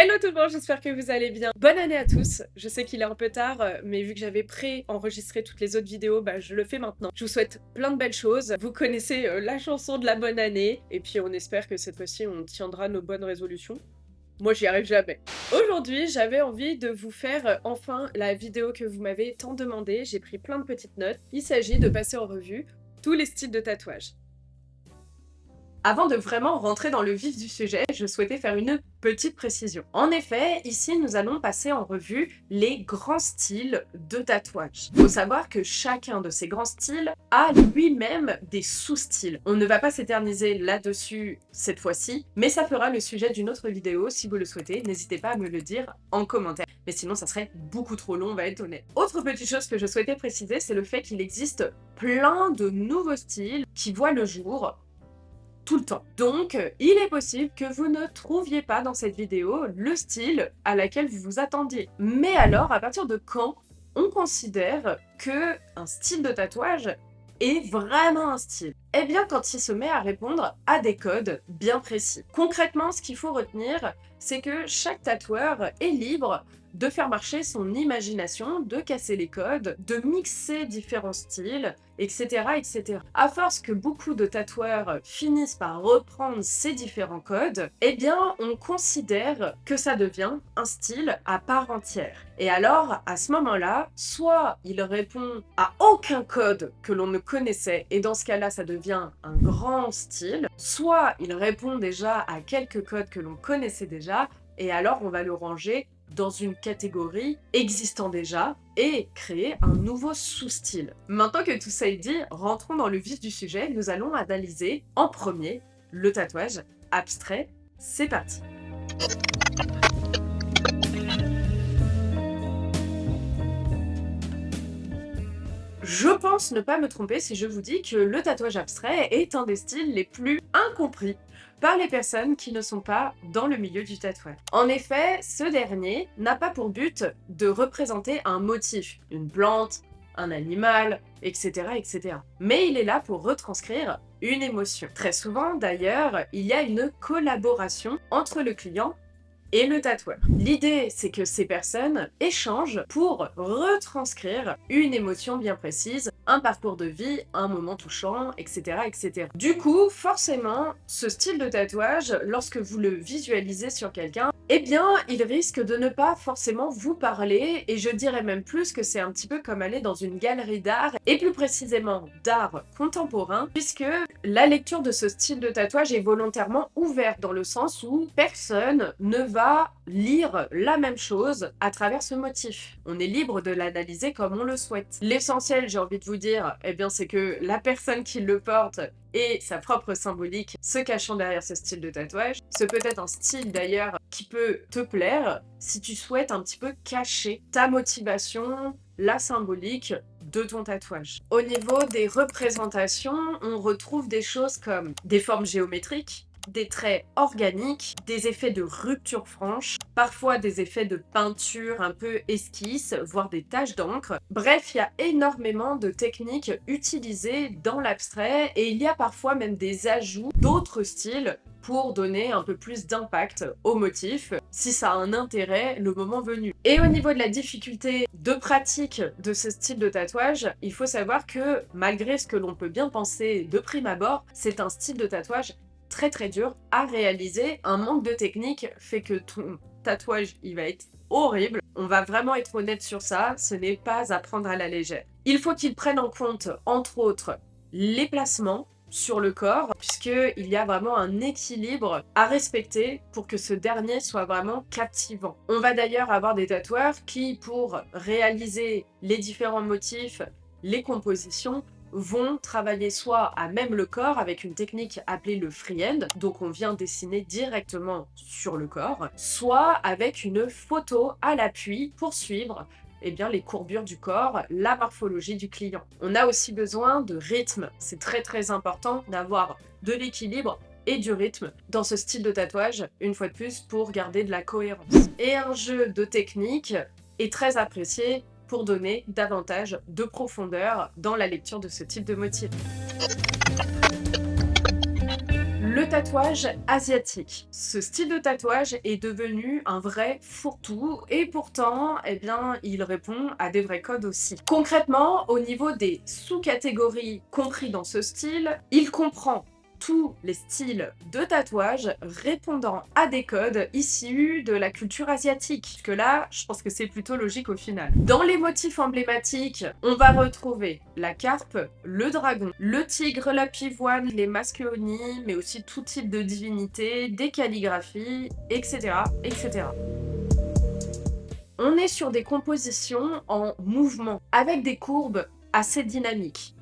Hello tout le monde, j'espère que vous allez bien. Bonne année à tous. Je sais qu'il est un peu tard, mais vu que j'avais pré-enregistré toutes les autres vidéos, je le fais maintenant. Je vous souhaite plein de belles choses. Vous connaissez la chanson de la bonne année, et puis on espère que cette fois-ci on tiendra nos bonnes résolutions. Moi, j'y arrive jamais. Aujourd'hui, j'avais envie de vous faire enfin la vidéo que vous m'avez tant demandé. J'ai pris plein de petites notes. Il s'agit de passer en revue tous les styles de tatouage. Avant de vraiment rentrer dans le vif du sujet, je souhaitais faire une petite précision. En effet, ici, nous allons passer en revue les grands styles de tatouage. Il faut savoir que chacun de ces grands styles a lui-même des sous-styles. On ne va pas s'éterniser là-dessus cette fois-ci, mais ça fera le sujet d'une autre vidéo si vous le souhaitez. N'hésitez pas à me le dire en commentaire. Mais sinon, ça serait beaucoup trop long, on va être honnête. Autre petite chose que je souhaitais préciser, c'est le fait qu'il existe plein de nouveaux styles qui voient le jour tout le temps. Donc, il est possible que vous ne trouviez pas dans cette vidéo le style à laquelle vous vous attendiez. Mais alors, à partir de quand on considère que un style de tatouage est vraiment un style? Eh bien, quand il se met à répondre à des codes bien précis. Concrètement, ce qu'il faut retenir, c'est que chaque tatoueur est libre de faire marcher son imagination, de casser les codes, de mixer différents styles, etc., etc. À force que beaucoup de tatoueurs finissent par reprendre ces différents codes, eh bien, on considère que ça devient un style à part entière. Et alors, à ce moment-là, soit il répond à aucun code que l'on ne connaissait, et dans ce cas-là, ça devient un grand style, soit il répond déjà à quelques codes que l'on connaissait déjà, et alors on va le ranger dans une catégorie existant déjà et créer un nouveau sous-style. Maintenant que tout ça est dit, rentrons dans le vif du sujet. Nous allons analyser en premier le tatouage abstrait. C'est parti. Je pense ne pas me tromper si je vous dis que le tatouage abstrait est un des styles les plus incompris par les personnes qui ne sont pas dans le milieu du tatouage. En effet, ce dernier n'a pas pour but de représenter un motif, une plante, un animal, etc., etc. Mais il est là pour retranscrire une émotion. Très souvent, d'ailleurs, il y a une collaboration entre le client et le tatoueur. L'idée, c'est que ces personnes échangent pour retranscrire une émotion bien précise, un parcours de vie, un moment touchant, etc., etc. Du coup, forcément, ce style de tatouage, lorsque vous le visualisez sur quelqu'un, eh bien, il risque de ne pas forcément vous parler, et je dirais même plus que c'est un petit peu comme aller dans une galerie d'art, et plus précisément d'art contemporain, puisque la lecture de ce style de tatouage est volontairement ouverte dans le sens où personne ne va lire la même chose à travers ce motif. On est libre de l'analyser comme on le souhaite. L'essentiel, j'ai envie de vous dire, eh bien, c'est que la personne qui le porte ait sa propre symbolique se cachant derrière ce style de tatouage. Ce peut être un style d'ailleurs qui peut te plaire si tu souhaites un petit peu cacher ta motivation, la symbolique de ton tatouage. Au niveau des représentations, on retrouve des choses comme des formes géométriques, des traits organiques, des effets de rupture franche, parfois des effets de peinture un peu esquisse, voire des taches d'encre. Bref, il y a énormément de techniques utilisées dans l'abstrait et il y a parfois même des ajouts d'autres styles pour donner un peu plus d'impact au motif, si ça a un intérêt le moment venu. Et au niveau de la difficulté de pratique de ce style de tatouage, il faut savoir que malgré ce que l'on peut bien penser de prime abord, c'est un style de tatouage très dur à réaliser. Un manque de technique fait que ton tatouage, il va être horrible. On va vraiment être honnête sur ça, ce n'est pas à prendre à la légère. Il faut qu'il prenne en compte, entre autres, les placements sur le corps, puisqu'il y a vraiment un équilibre à respecter pour que ce dernier soit vraiment captivant. On va d'ailleurs avoir des tatoueurs qui, pour réaliser les différents motifs, les compositions, vont travailler soit à même le corps avec une technique appelée le freehand, donc on vient dessiner directement sur le corps, soit avec une photo à l'appui pour suivre eh bien, les courbures du corps, la morphologie du client. On a aussi besoin de rythme, c'est très important d'avoir de l'équilibre et du rythme dans ce style de tatouage, une fois de plus, pour garder de la cohérence. Et un jeu de technique est très apprécié pour donner davantage de profondeur dans la lecture de ce type de motif. Le Le tatouage asiatique. Ce style de tatouage est devenu un vrai fourre-tout et pourtant, eh bien, il répond à des vrais codes aussi. Concrètement, au niveau des sous-catégories compris dans ce style, il comprend tous les styles de tatouage répondant à des codes issus de la culture asiatique. Jusque là, je pense que c'est plutôt logique au final. Dans les motifs emblématiques, on va retrouver la carpe, le dragon, le tigre, la pivoine, les masqueonies, mais aussi tout type de divinité, des calligraphies, etc., etc. On est sur des compositions en mouvement, avec des courbes assez dynamiques.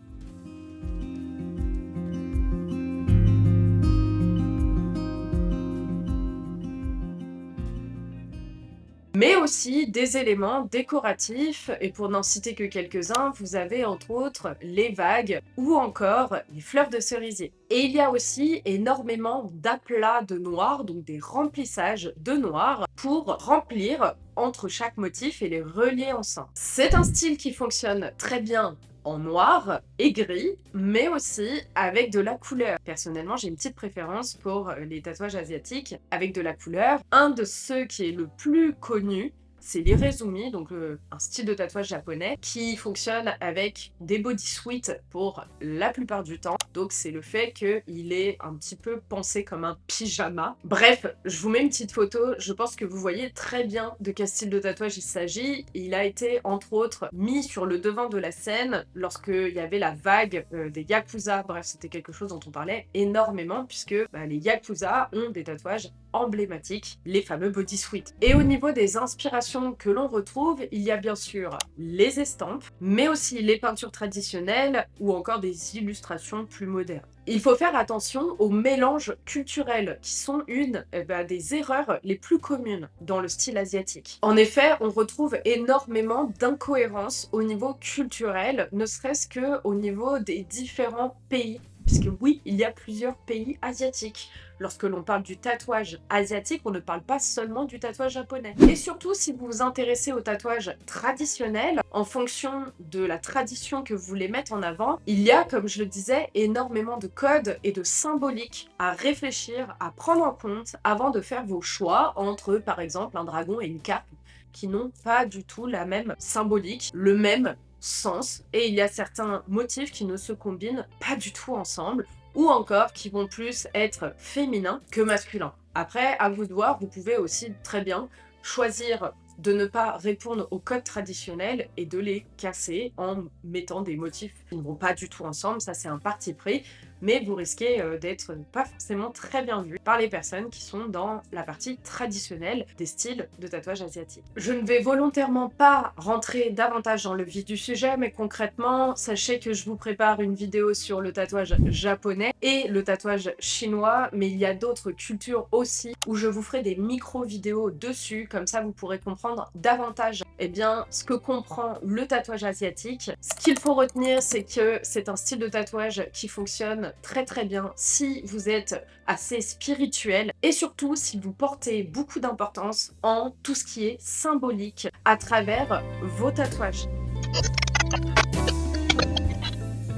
Mais aussi des éléments décoratifs, et pour n'en citer que quelques-uns, vous avez entre autres les vagues ou encore les fleurs de cerisier. Et il y a aussi énormément d'aplats de noir, donc des remplissages de noir, pour remplir entre chaque motif et les relier ensemble. C'est un style qui fonctionne très bien en noir et gris, mais aussi avec de la couleur. Personnellement, j'ai une petite préférence pour les tatouages asiatiques avec de la couleur. Un de ceux qui est le plus connu, c'est l'irezumi, donc un style de tatouage japonais qui fonctionne avec des bodysuits pour la plupart du temps. Donc c'est le fait qu'il est un petit peu pensé comme un pyjama. Bref, je vous mets une petite photo, je pense que vous voyez très bien de quel style de tatouage il s'agit. Il a été entre autres mis sur le devant de la scène lorsqu'il y avait la vague des Yakuza. Bref, c'était quelque chose dont on parlait énormément puisque les Yakuza ont des tatouages emblématiques, les fameux bodysuits. Et au niveau des inspirations que l'on retrouve, il y a bien sûr les estampes, mais aussi les peintures traditionnelles ou encore des illustrations plus modernes. Il faut faire attention aux mélanges culturels qui sont une des erreurs les plus communes dans le style asiatique. En effet, on retrouve énormément d'incohérences au niveau culturel, ne serait-ce que au niveau des différents pays. Puisque oui, il y a plusieurs pays asiatiques. Lorsque l'on parle du tatouage asiatique, on ne parle pas seulement du tatouage japonais. Et surtout, si vous vous intéressez au tatouage traditionnel, en fonction de la tradition que vous voulez mettre en avant, il y a, comme je le disais, énormément de codes et de symboliques à réfléchir, à prendre en compte avant de faire vos choix entre, par exemple, un dragon et une carpe qui n'ont pas du tout la même symbolique, le même sens, et il y a certains motifs qui ne se combinent pas du tout ensemble, ou encore qui vont plus être féminins que masculins. Après, à vous de voir, vous pouvez aussi très bien choisir de ne pas répondre aux codes traditionnels et de les casser en mettant des motifs qui ne vont pas du tout ensemble. Ça, c'est un parti pris, mais vous risquez d'être pas forcément très bien vu par les personnes qui sont dans la partie traditionnelle des styles de tatouage asiatique. Je ne vais volontairement pas rentrer davantage dans le vif du sujet, mais concrètement, sachez que je vous prépare une vidéo sur le tatouage japonais et le tatouage chinois, mais il y a d'autres cultures aussi où je vous ferai des micro-vidéos dessus, comme ça vous pourrez comprendre davantage ce que comprend le tatouage asiatique. Ce qu'il faut retenir, c'est que c'est un style de tatouage qui fonctionne très très bien si vous êtes assez spirituel et surtout si vous portez beaucoup d'importance en tout ce qui est symbolique à travers vos tatouages.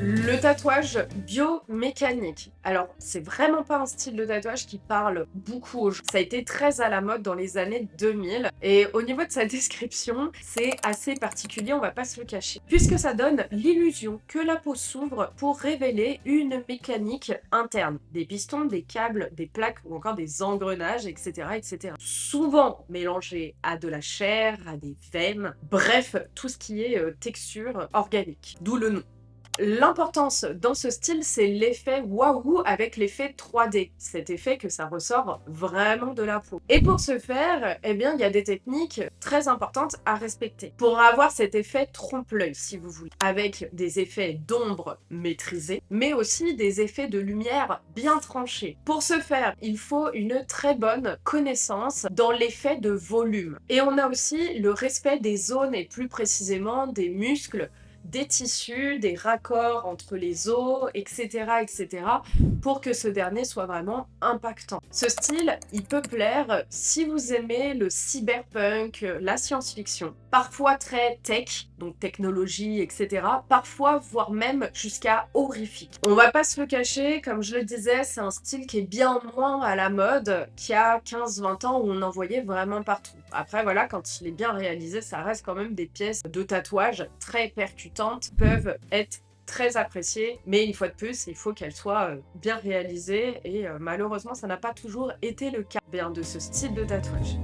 Le tatouage biomécanique. Alors, c'est vraiment pas un style de tatouage qui parle beaucoup aux gens. Ça a été très à la mode dans les années 2000 et au niveau de sa description, c'est assez particulier, on va pas se le cacher. Puisque ça donne l'illusion que la peau s'ouvre pour révéler une mécanique interne. Des pistons, des câbles, des plaques ou encore des engrenages, etc., etc. Souvent mélangés à de la chair, à des veines, bref, tout ce qui est texture organique. D'où le nom. L'importance dans ce style, c'est l'effet waouh avec l'effet 3D. Cet effet que ça ressort vraiment de la peau. Et pour ce faire, il y a des techniques très importantes à respecter. Pour avoir cet effet trompe-l'œil, si vous voulez, avec des effets d'ombre maîtrisés, mais aussi des effets de lumière bien tranchés. Pour ce faire, il faut une très bonne connaissance dans l'effet de volume. Et on a aussi le respect des zones et plus précisément des muscles des tissus, des raccords entre les os, etc., pour que ce dernier soit vraiment impactant. Ce style, il peut plaire si vous aimez le cyberpunk, la science-fiction, parfois très tech, donc technologie, etc., parfois voire même jusqu'à horrifique. On va pas se le cacher, comme je le disais, c'est un style qui est bien moins à la mode qu'il y a 15-20 ans où on en voyait vraiment partout. Après voilà, quand il est bien réalisé, ça reste quand même des pièces de tatouage très percutantes, peuvent être très appréciées, mais une fois de plus, il faut qu'elles soient bien réalisées et malheureusement, ça n'a pas toujours été le cas de ce style de tatouage.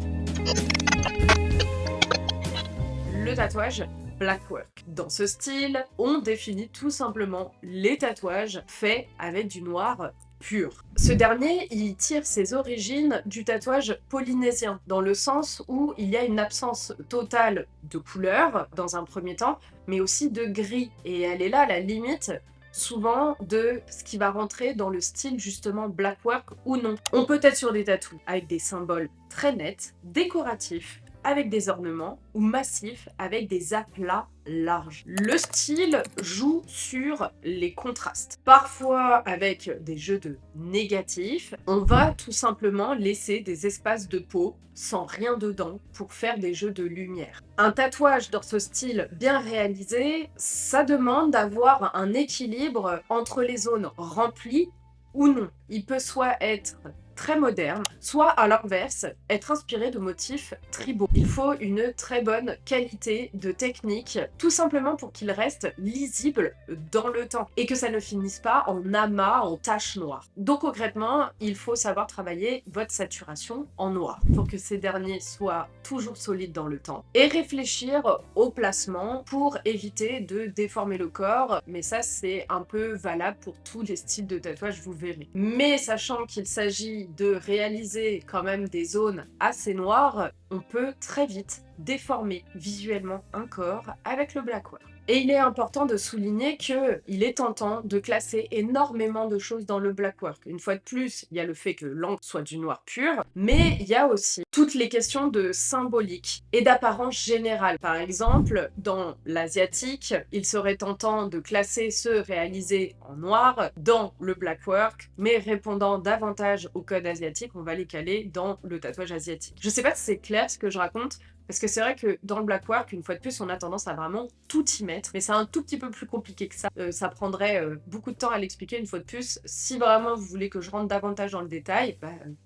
Le tatouage blackwork. Dans ce style, on définit tout simplement les tatouages faits avec du noir pur. Ce dernier, il tire ses origines du tatouage polynésien, dans le sens où il y a une absence totale de couleur, dans un premier temps, mais aussi de gris. Et elle est là la limite souvent de ce qui va rentrer dans le style justement blackwork ou non. On peut être sur des tatous avec des symboles très nets, décoratifs, avec des ornements, ou massifs avec des aplats larges. Le style joue sur les contrastes. Parfois avec des jeux de négatifs, on va tout simplement laisser des espaces de peau sans rien dedans pour faire des jeux de lumière. Un tatouage dans ce style bien réalisé, ça demande d'avoir un équilibre entre les zones remplies ou non. Il peut soit être très moderne, soit à l'inverse, être inspiré de motifs tribaux. Il faut une très bonne qualité de technique, tout simplement pour qu'il reste lisible dans le temps et que ça ne finisse pas en amas, en taches noires. Donc concrètement, il faut savoir travailler votre saturation en noir pour que ces derniers soient toujours solides dans le temps et réfléchir au placement pour éviter de déformer le corps, mais ça c'est un peu valable pour tous les styles de tatouage, vous verrez. Mais sachant qu'il s'agit de réaliser quand même des zones assez noires, on peut très vite déformer visuellement un corps avec le blackwork. Et il est important de souligner qu'il est tentant de classer énormément de choses dans le blackwork. Une fois de plus, il y a le fait que l'encre soit du noir pur, mais il y a aussi toutes les questions de symbolique et d'apparence générale. Par exemple, dans l'asiatique, il serait tentant de classer ceux réalisés en noir dans le blackwork, mais répondant davantage au code asiatique, on va les caler dans le tatouage asiatique. Je sais pas si c'est clair ce que je raconte, parce que c'est vrai que dans le blackwork, une fois de plus, on a tendance à vraiment tout y mettre, mais c'est un tout petit peu plus compliqué que ça. Ça prendrait beaucoup de temps à l'expliquer une fois de plus. Si vraiment vous voulez que je rentre davantage dans le détail,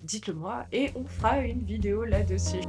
dites-le moi et on fera une vidéo là-dessus.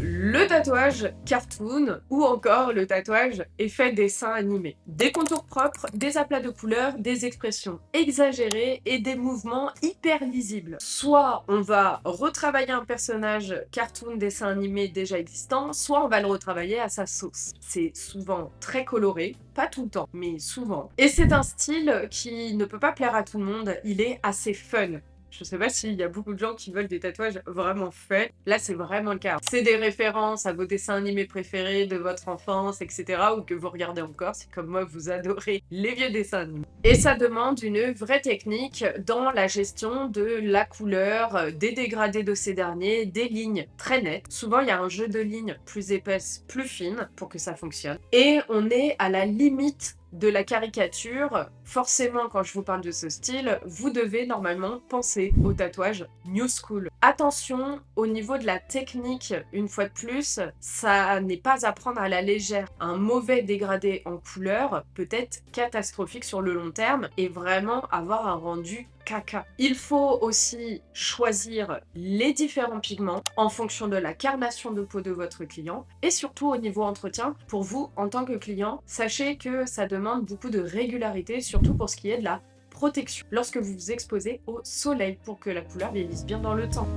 Le tatouage cartoon ou encore le tatouage effet dessin animé. Des contours propres, des aplats de couleurs, des expressions exagérées et des mouvements hyper lisibles. Soit on va retravailler un personnage cartoon dessin animé déjà existant, soit on va le retravailler à sa sauce. C'est souvent très coloré, pas tout le temps, mais souvent. Et c'est un style qui ne peut pas plaire à tout le monde, il est assez fun. Je sais pas s'il y a beaucoup de gens qui veulent des tatouages vraiment faits. Là, c'est vraiment le cas. C'est des références à vos dessins animés préférés de votre enfance, etc. ou que vous regardez encore, si comme moi, vous adorez les vieux dessins animés. Et ça demande une vraie technique dans la gestion de la couleur, des dégradés de ces derniers, des lignes très nettes. Souvent, il y a un jeu de lignes plus épaisses, plus fines pour que ça fonctionne. Et on est à la limite de la caricature. Forcément, quand je vous parle de ce style, vous devez normalement penser au tatouage new school. Attention au niveau de la technique, une fois de plus, ça n'est pas à prendre à la légère. Un mauvais dégradé en couleur peut être catastrophique sur le long terme et vraiment avoir un rendu caca. Il faut aussi choisir les différents pigments en fonction de la carnation de peau de votre client et surtout au niveau entretien, pour vous en tant que client, sachez que ça demande beaucoup de régularité, surtout pour ce qui est de la protection lorsque vous vous exposez au soleil pour que la couleur vieillisse bien dans le temps.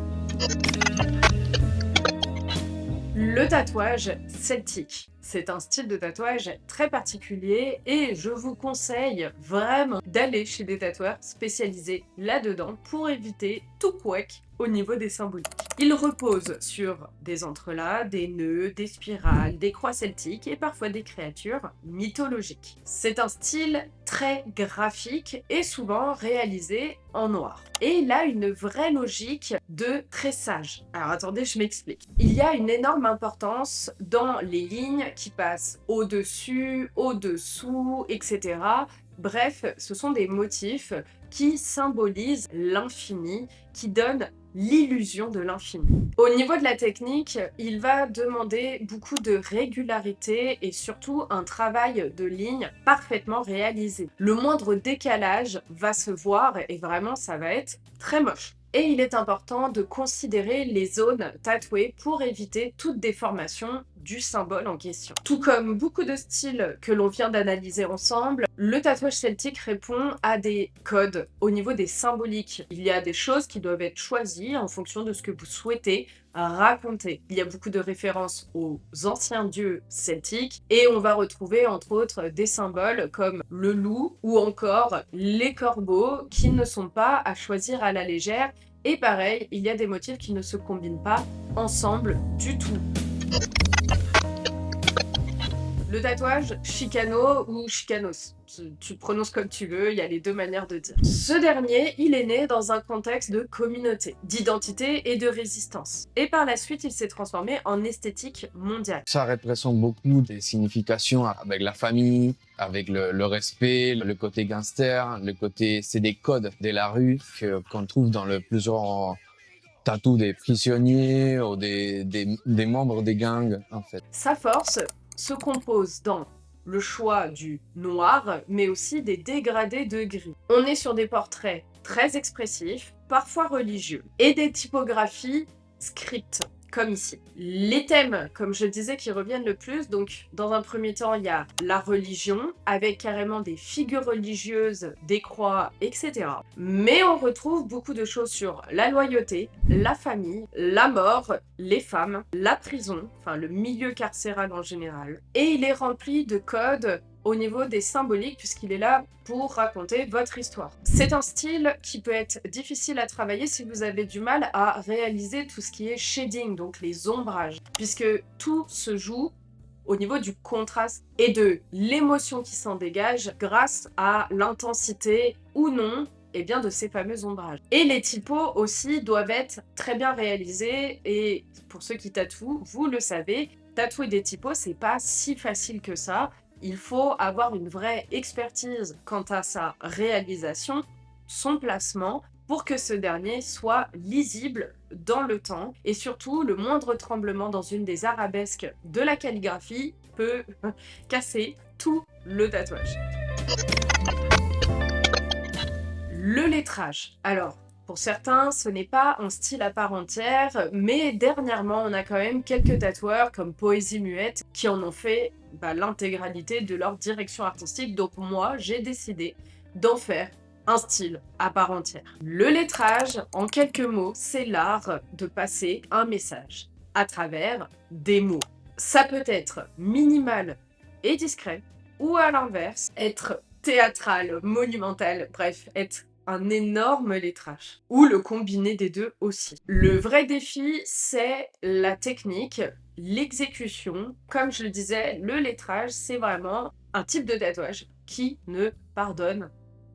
Le tatouage celtique. C'est un style de tatouage très particulier et je vous conseille vraiment d'aller chez des tatoueurs spécialisés là-dedans pour éviter tout couac au niveau des symboliques. Il repose sur des entrelacs, des nœuds, des spirales, des croix celtiques et parfois des créatures mythologiques. C'est un style très graphique et souvent réalisé en noir. Et il a une vraie logique de tressage. Alors attendez, je m'explique. Il y a une énorme importance dans les lignes qui passent au-dessus, au-dessous, etc. Bref, ce sont des motifs qui symbolisent l'infini, qui donnent l'illusion de l'infini. Au niveau de la technique, il va demander beaucoup de régularité et surtout un travail de ligne parfaitement réalisé. Le moindre décalage va se voir et vraiment ça va être très moche. Et il est important de considérer les zones tatouées pour éviter toute déformation du symbole en question. Tout comme beaucoup de styles que l'on vient d'analyser ensemble, le tatouage celtique répond à des codes au niveau des symboliques. Il y a des choses qui doivent être choisies en fonction de ce que vous souhaitez raconter. Il y a beaucoup de références aux anciens dieux celtiques et on va retrouver entre autres des symboles comme le loup ou encore les corbeaux qui ne sont pas à choisir à la légère. Et pareil, il y a des motifs qui ne se combinent pas ensemble du tout. Le tatouage Chicano ou Chicanos, tu prononces comme tu veux, il y a les deux manières de dire. Ce dernier, il est né dans un contexte de communauté, d'identité et de résistance. Et par la suite, il s'est transformé en esthétique mondiale. Ça représente beaucoup des significations avec la famille, avec le respect, le côté gangster, le côté, c'est des codes de la rue qu'on trouve dans plusieurs tatous des prisonniers ou des membres des gangs, en fait. Sa force se compose dans le choix du noir, mais aussi des dégradés de gris. On est sur des portraits très expressifs, parfois religieux, et des typographies script, comme ici. Les thèmes, comme je disais, qui reviennent le plus, donc dans un premier temps, il y a la religion, avec carrément des figures religieuses, des croix, etc. Mais on retrouve beaucoup de choses sur la loyauté, la famille, la mort, les femmes, la prison, enfin le milieu carcéral en général. Et il est rempli de codes au niveau des symboliques, puisqu'il est là pour raconter votre histoire. C'est un style qui peut être difficile à travailler si vous avez du mal à réaliser tout ce qui est shading, donc les ombrages, puisque tout se joue au niveau du contraste et de l'émotion qui s'en dégage grâce à l'intensité ou non bien de ces fameux ombrages. Et les typos aussi doivent être très bien réalisés, et pour ceux qui tatouent, vous le savez, tatouer des typos, c'est pas si facile que ça. Il faut avoir une vraie expertise quant à sa réalisation, son placement, pour que ce dernier soit lisible dans le temps. Et surtout, le moindre tremblement dans une des arabesques de la calligraphie peut casser tout le tatouage. Le lettrage. Alors, pour certains, ce n'est pas un style à part entière, mais dernièrement, on a quand même quelques tatoueurs comme Poésie Muette qui en ont fait l'intégralité de leur direction artistique. Donc moi, j'ai décidé d'en faire un style à part entière. Le lettrage, en quelques mots, c'est l'art de passer un message à travers des mots. Ça peut être minimal et discret, ou à l'inverse, être théâtral, monumental, bref, être un énorme lettrage, ou le combiné des deux aussi. Le vrai défi, c'est la technique, l'exécution. Comme je le disais, le lettrage, c'est vraiment un type de tatouage qui ne pardonne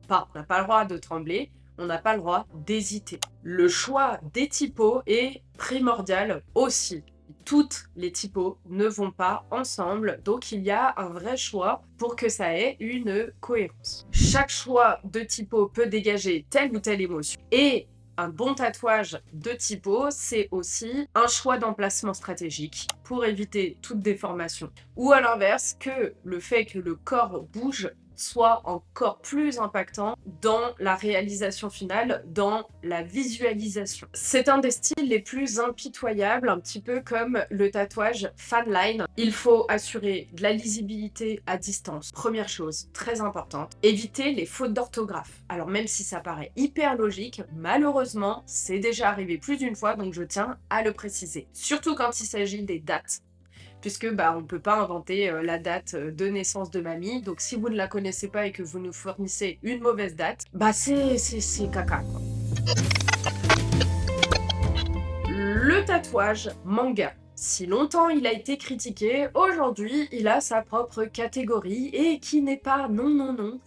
pas. On n'a pas le droit de trembler, on n'a pas le droit d'hésiter. Le choix des typos est primordial aussi. Toutes les typos ne vont pas ensemble, donc il y a un vrai choix pour que ça ait une cohérence. Chaque choix de typo peut dégager telle ou telle émotion. Et un bon tatouage de typo, c'est aussi un choix d'emplacement stratégique pour éviter toute déformation. Ou à l'inverse, que le fait que le corps bouge soit encore plus impactant dans la réalisation finale, dans la visualisation. C'est un des styles les plus impitoyables, un petit peu comme le tatouage fanline. Il faut assurer de la lisibilité à distance. Première chose, très importante, éviter les fautes d'orthographe. Alors même si ça paraît hyper logique, malheureusement, c'est déjà arrivé plus d'une fois, donc je tiens à le préciser. Surtout quand il s'agit des dates, puisque on ne peut pas inventer la date de naissance de mamie. Donc si vous ne la connaissez pas et que vous nous fournissez une mauvaise date, c'est caca, quoi. Le Le tatouage manga. Si longtemps il a été critiqué, aujourd'hui il a sa propre catégorie et qui n'est pas, non,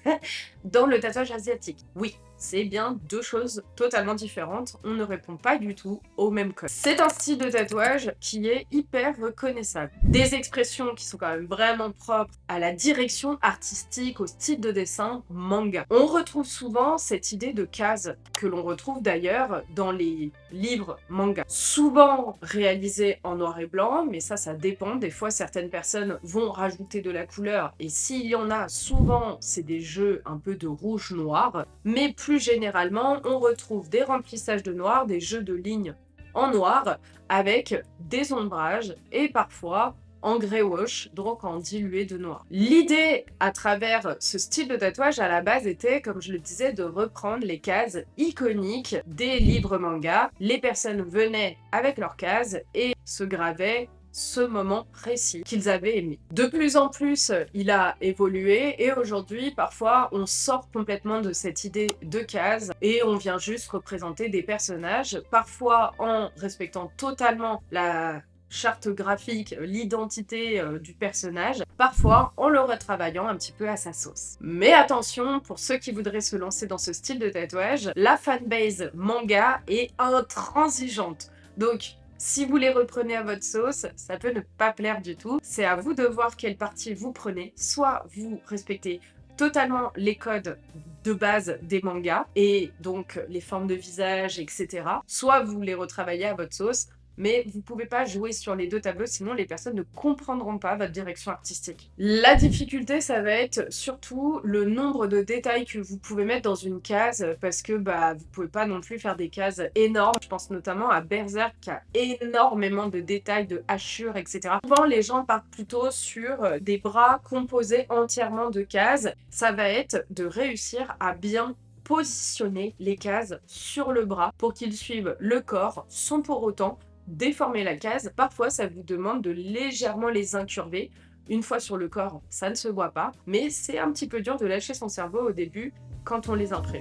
dans le tatouage asiatique. Oui, c'est bien deux choses totalement différentes, on ne répond pas du tout au même code. C'est un style de tatouage qui est hyper reconnaissable. Des expressions qui sont quand même vraiment propres à la direction artistique, au style de dessin manga. On retrouve souvent cette idée de case, que l'on retrouve d'ailleurs dans les livres manga. Souvent réalisés en noir et blanc, mais ça dépend. Des fois, certaines personnes vont rajouter de la couleur, et s'il y en a, souvent, c'est des jeux un peu de rouge-noir. Mais plus généralement, on retrouve des remplissages de noir, des jeux de lignes en noir, avec des ombrages, et parfois en grey wash, donc en dilué de noir. L'idée à travers ce style de tatouage à la base était, comme je le disais, de reprendre les cases iconiques des livres manga. Les personnes venaient avec leurs cases et se gravaient ce moment précis qu'ils avaient aimé. De plus en plus, il a évolué et aujourd'hui, parfois, on sort complètement de cette idée de case et on vient juste représenter des personnages, parfois en respectant totalement la charte graphique, l'identité du personnage, parfois en le retravaillant un petit peu à sa sauce. Mais attention, pour ceux qui voudraient se lancer dans ce style de tatouage, la fanbase manga est intransigeante. Donc, si vous les reprenez à votre sauce, ça peut ne pas plaire du tout. C'est à vous de voir quelle partie vous prenez. Soit vous respectez totalement les codes de base des mangas, et donc les formes de visage, etc. Soit vous les retravaillez à votre sauce, mais vous pouvez pas jouer sur les deux tableaux, sinon les personnes ne comprendront pas votre direction artistique. La difficulté, ça va être surtout le nombre de détails que vous pouvez mettre dans une case, parce que vous pouvez pas non plus faire des cases énormes. Je pense notamment à Berserk qui a énormément de détails, de hachures, etc. Souvent, les gens partent plutôt sur des bras composés entièrement de cases. Ça va être de réussir à bien positionner les cases sur le bras pour qu'ils suivent le corps sans pour autant déformer la case. Parfois, ça vous demande de légèrement les incurver. Une fois sur le corps, ça ne se voit pas, mais c'est un petit peu dur de lâcher son cerveau au début quand on les imprime.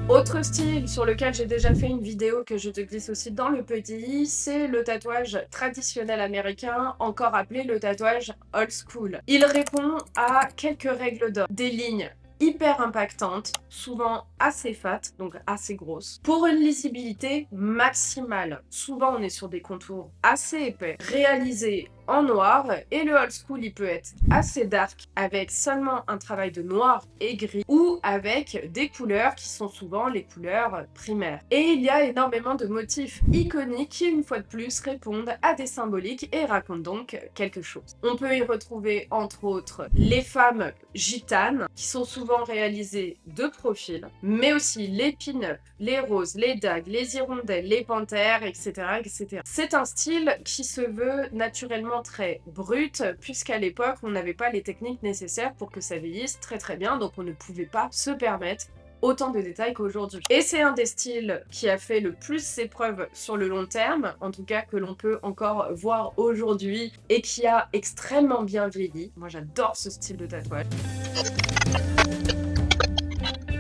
Autre style sur lequel j'ai déjà fait une vidéo que je te glisse aussi dans le petit, c'est le tatouage traditionnel américain, encore appelé le tatouage old school. Il répond à quelques règles d'or. Des lignes hyper impactantes, souvent assez fat, donc assez grosses, pour une lisibilité maximale. Souvent on est sur des contours assez épais, réalisés en noir, et le old school il peut être assez dark, avec seulement un travail de noir et gris, ou avec des couleurs qui sont souvent les couleurs primaires. Et il y a énormément de motifs iconiques qui, une fois de plus, répondent à des symboliques et racontent donc quelque chose. On peut y retrouver entre autres les femmes gitanes, qui sont souvent réalisées de profil, mais aussi les pin-up, les roses, les dagues, les hirondelles, les panthères, etc., etc. C'est un style qui se veut naturellement très brut, puisqu'à l'époque, on n'avait pas les techniques nécessaires pour que ça vieillisse très bien, donc on ne pouvait pas se permettre autant de détails qu'aujourd'hui. Et c'est un des styles qui a fait le plus ses preuves sur le long terme, en tout cas que l'on peut encore voir aujourd'hui, et qui a extrêmement bien vieilli. Moi j'adore ce style de tatouage.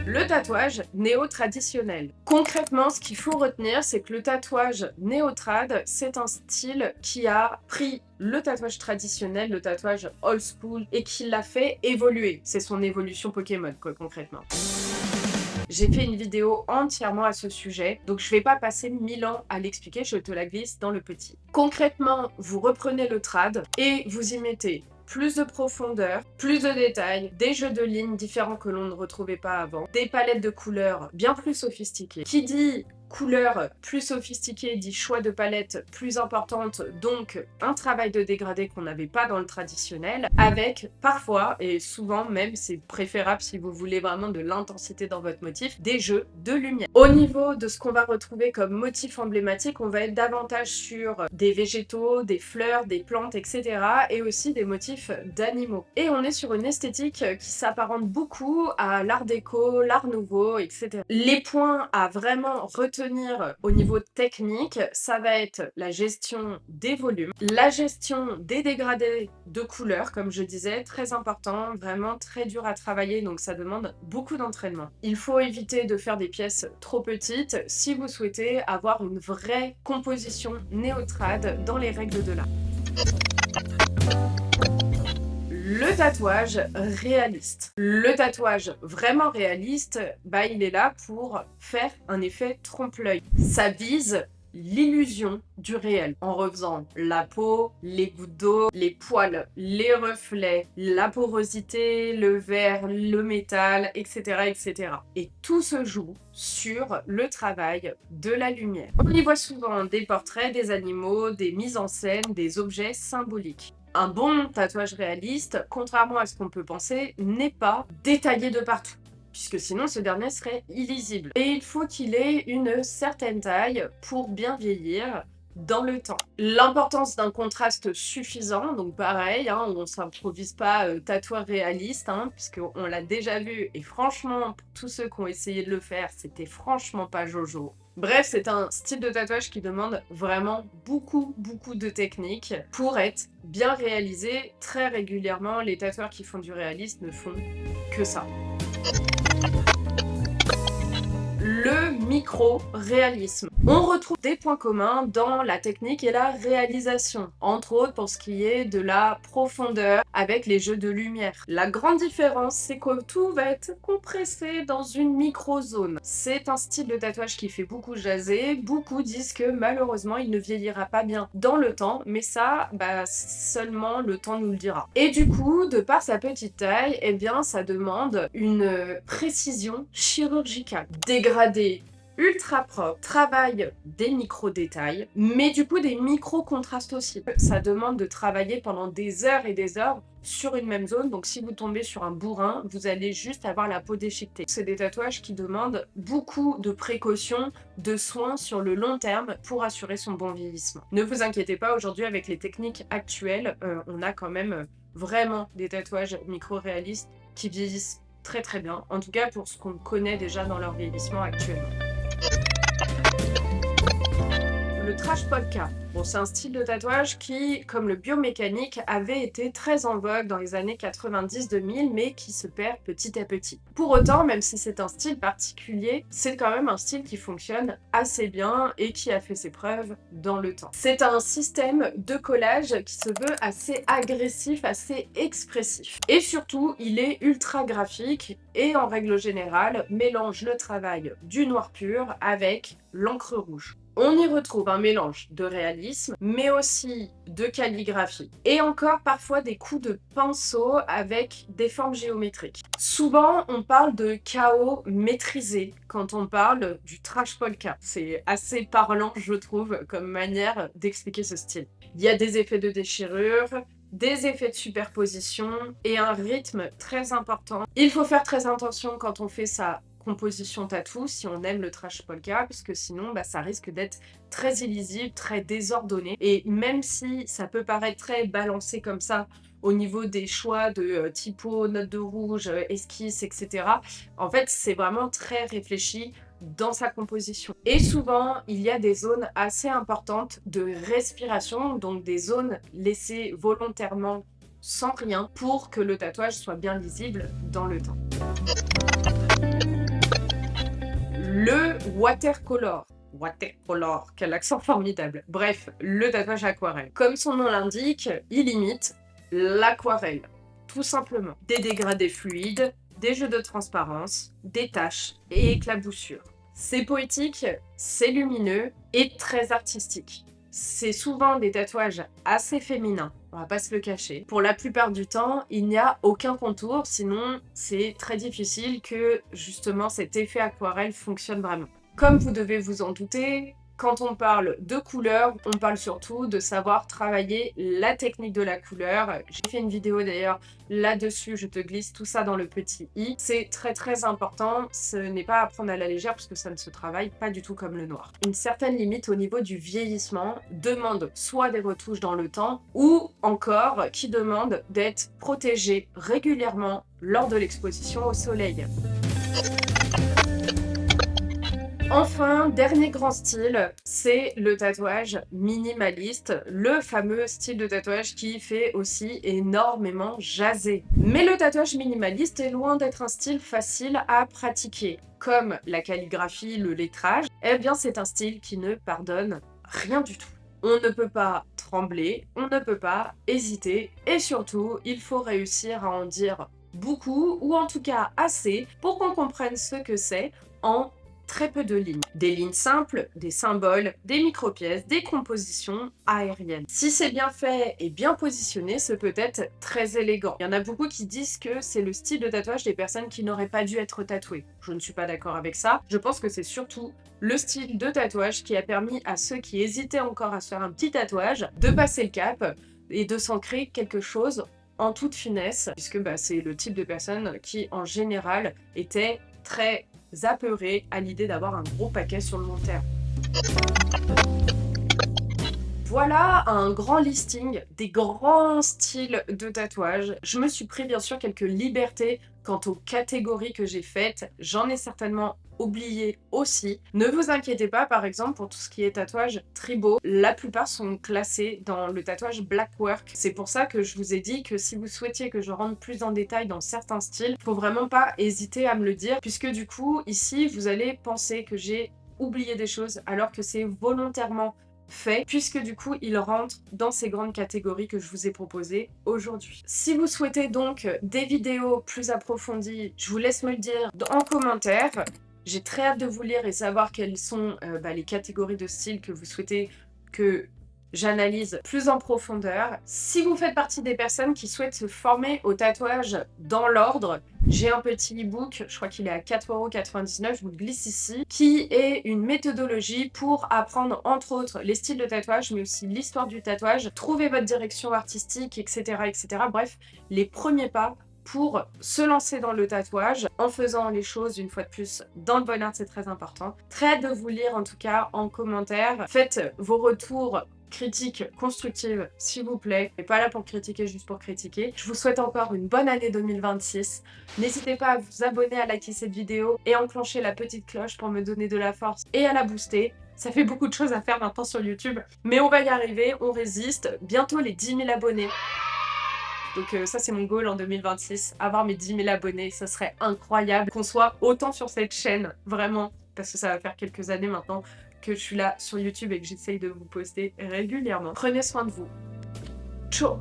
Le tatouage néo-traditionnel. Concrètement, ce qu'il faut retenir, c'est que le tatouage néo-trad, c'est un style qui a pris le tatouage traditionnel, le tatouage old school, et qui l'a fait évoluer. C'est son évolution Pokémon, quoi, concrètement. J'ai fait une vidéo entièrement à ce sujet, donc je vais pas passer 1000 ans à l'expliquer, je te la glisse dans le petit. Concrètement, vous reprenez le trad et vous y mettez plus de profondeur, plus de détails, des jeux de lignes différents que l'on ne retrouvait pas avant, des palettes de couleurs bien plus sophistiquées. Qui dit couleurs plus sophistiquées dit choix de palette plus importante, donc un travail de dégradé qu'on n'avait pas dans le traditionnel, avec parfois, et souvent même, c'est préférable si vous voulez vraiment de l'intensité dans votre motif, des jeux de lumière. Au niveau de ce qu'on va retrouver comme motif emblématique, on va être davantage sur des végétaux, des fleurs, des plantes, etc. et aussi des motifs d'animaux. Et on est sur une esthétique qui s'apparente beaucoup à l'art déco, l'art nouveau, etc. Les points à vraiment retenir retenir au niveau technique, ça va être la gestion des volumes, la gestion des dégradés de couleurs, comme je disais, très important, vraiment très dur à travailler, donc ça demande beaucoup d'entraînement. Il faut éviter de faire des pièces trop petites si vous souhaitez avoir une vraie composition néotrad dans les règles de l'art. Le tatouage réaliste. Le tatouage vraiment réaliste, il est là pour faire un effet trompe-l'œil. Ça vise l'illusion du réel en refaisant la peau, les gouttes d'eau, les poils, les reflets, la porosité, le verre, le métal, etc., etc. Et tout se joue sur le travail de la lumière. On y voit souvent des portraits, des animaux, des mises en scène, des objets symboliques. Un bon tatouage réaliste, contrairement à ce qu'on peut penser, n'est pas détaillé de partout, puisque sinon ce dernier serait illisible. Et il faut qu'il ait une certaine taille pour bien vieillir dans le temps. L'importance d'un contraste suffisant, donc pareil, on ne s'improvise pas tatoueur réaliste, puisqu'on l'a déjà vu, et franchement, pour tous ceux qui ont essayé de le faire, c'était franchement pas Jojo. Bref, c'est un style de tatouage qui demande vraiment beaucoup de technique pour être bien réalisé. Très régulièrement, les tatoueurs qui font du réaliste ne font que ça. Le micro-réalisme. On retrouve des points communs dans la technique et la réalisation, entre autres pour ce qui est de la profondeur avec les jeux de lumière. La grande différence, c'est que tout va être compressé dans une micro-zone. C'est un style de tatouage qui fait beaucoup jaser, beaucoup disent que malheureusement il ne vieillira pas bien dans le temps, mais ça, seulement le temps nous le dira. Et du coup, de par sa petite taille, ça demande une précision chirurgicale. Dégradé ultra propre, travaille des micro-détails, mais du coup des micro-contrastes aussi. Ça demande de travailler pendant des heures et des heures sur une même zone, donc si vous tombez sur un bourrin, vous allez juste avoir la peau déchiquetée. C'est des tatouages qui demandent beaucoup de précautions, de soins sur le long terme pour assurer son bon vieillissement. Ne vous inquiétez pas, aujourd'hui avec les techniques actuelles, on a quand même vraiment des tatouages micro-réalistes qui vieillissent très bien, en tout cas pour ce qu'on connaît déjà dans leur vieillissement actuellement. Le trash polka. Bon, c'est un style de tatouage qui, comme le biomécanique, avait été très en vogue dans les années 90-2000, mais qui se perd petit à petit. Pour autant, même si c'est un style particulier, c'est quand même un style qui fonctionne assez bien et qui a fait ses preuves dans le temps. C'est un système de collage qui se veut assez agressif, assez expressif. Et surtout, il est ultra graphique et en règle générale, mélange le travail du noir pur avec l'encre rouge. On y retrouve un mélange de réalisme, mais aussi de calligraphie. Et encore parfois des coups de pinceau avec des formes géométriques. Souvent, on parle de chaos maîtrisé quand on parle du trash polka. C'est assez parlant, je trouve, comme manière d'expliquer ce style. Il y a des effets de déchirure, des effets de superposition et un rythme très important. Il faut faire très attention quand on fait ça composition tatou si on aime le trash polka, puisque sinon ça risque d'être très illisible, très désordonné, et même si ça peut paraître très balancé comme ça au niveau des choix de typo, notes de rouge, esquisses, etc. En fait, c'est vraiment très réfléchi dans sa composition. Et souvent, il y a des zones assez importantes de respiration, donc des zones laissées volontairement sans rien pour que le tatouage soit bien lisible dans le temps. Le watercolor. Watercolor, quel accent formidable. Bref, le tatouage aquarelle. Comme son nom l'indique, il imite l'aquarelle, tout simplement. Des dégradés fluides, des jeux de transparence, des taches et éclaboussures. C'est poétique, c'est lumineux et très artistique. C'est souvent des tatouages assez féminins, on va pas se le cacher. Pour la plupart du temps, il n'y a aucun contour, sinon c'est très difficile que justement cet effet aquarelle fonctionne vraiment. Comme vous devez vous en douter, quand on parle de couleur, on parle surtout de savoir travailler la technique de la couleur. J'ai fait une vidéo d'ailleurs là-dessus, je te glisse tout ça dans le petit i. C'est très important, ce n'est pas à prendre à la légère parce que ça ne se travaille pas du tout comme le noir. Une certaine limite au niveau du vieillissement demande soit des retouches dans le temps ou encore qui demande d'être protégé régulièrement lors de l'exposition au soleil. Enfin, dernier grand style, c'est le tatouage minimaliste, le fameux style de tatouage qui fait aussi énormément jaser. Mais le tatouage minimaliste est loin d'être un style facile à pratiquer. Comme la calligraphie, le lettrage, eh bien c'est un style qui ne pardonne rien du tout. On ne peut pas trembler, on ne peut pas hésiter, et surtout, il faut réussir à en dire beaucoup, ou en tout cas assez, pour qu'on comprenne ce que c'est en très peu de lignes. Des lignes simples, des symboles, des micro-pièces, des compositions aériennes. Si c'est bien fait et bien positionné, c'est peut-être très élégant. Il y en a beaucoup qui disent que c'est le style de tatouage des personnes qui n'auraient pas dû être tatouées. Je ne suis pas d'accord avec ça. Je pense que c'est surtout le style de tatouage qui a permis à ceux qui hésitaient encore à se faire un petit tatouage de passer le cap et de s'ancrer quelque chose en toute finesse, puisque c'est le type de personne qui, en général, était très apeuré à l'idée d'avoir un gros paquet sur le long terme. Voilà un grand listing des grands styles de tatouage. Je me suis pris bien sûr quelques libertés quant aux catégories que j'ai faites. J'en ai certainement oublié aussi. Ne vous inquiétez pas, par exemple, pour tout ce qui est tatouage tribaux, la plupart sont classés dans le tatouage black work. C'est pour ça que je vous ai dit que si vous souhaitiez que je rentre plus en détail dans certains styles, faut vraiment pas hésiter à me le dire, puisque du coup, ici, vous allez penser que j'ai oublié des choses, alors que c'est volontairement fait, puisque du coup il rentre dans ces grandes catégories que je vous ai proposées aujourd'hui. Si vous souhaitez donc des vidéos plus approfondies, je vous laisse me le dire en commentaire. J'ai très hâte de vous lire et savoir quelles sont les catégories de style que vous souhaitez que j'analyse plus en profondeur. Si vous faites partie des personnes qui souhaitent se former au tatouage dans l'ordre, j'ai un petit e-book, je crois qu'il est à 4,99 €, je vous le glisse ici, qui est une méthodologie pour apprendre entre autres les styles de tatouage, mais aussi l'histoire du tatouage, trouver votre direction artistique, etc., etc. Bref, les premiers pas pour se lancer dans le tatouage en faisant les choses une fois de plus dans le bon ordre, c'est très important. Très hâte de vous lire en tout cas en commentaire. Faites vos retours critiques constructives s'il vous plaît, et pas là pour critiquer juste pour critiquer. Je vous souhaite encore une bonne année 2026. N'hésitez pas à vous abonner, à liker cette vidéo et enclencher la petite cloche pour me donner de la force et à la booster. Ça fait beaucoup de choses à faire maintenant sur YouTube, mais on va y arriver, on résiste. Bientôt les 10 000 abonnés. Donc ça c'est mon goal en 2026, avoir mes 10 000 abonnés, ça serait incroyable qu'on soit autant sur cette chaîne, vraiment, parce que ça va faire quelques années maintenant que je suis là sur YouTube et que j'essaye de vous poster régulièrement. Prenez soin de vous. Ciao.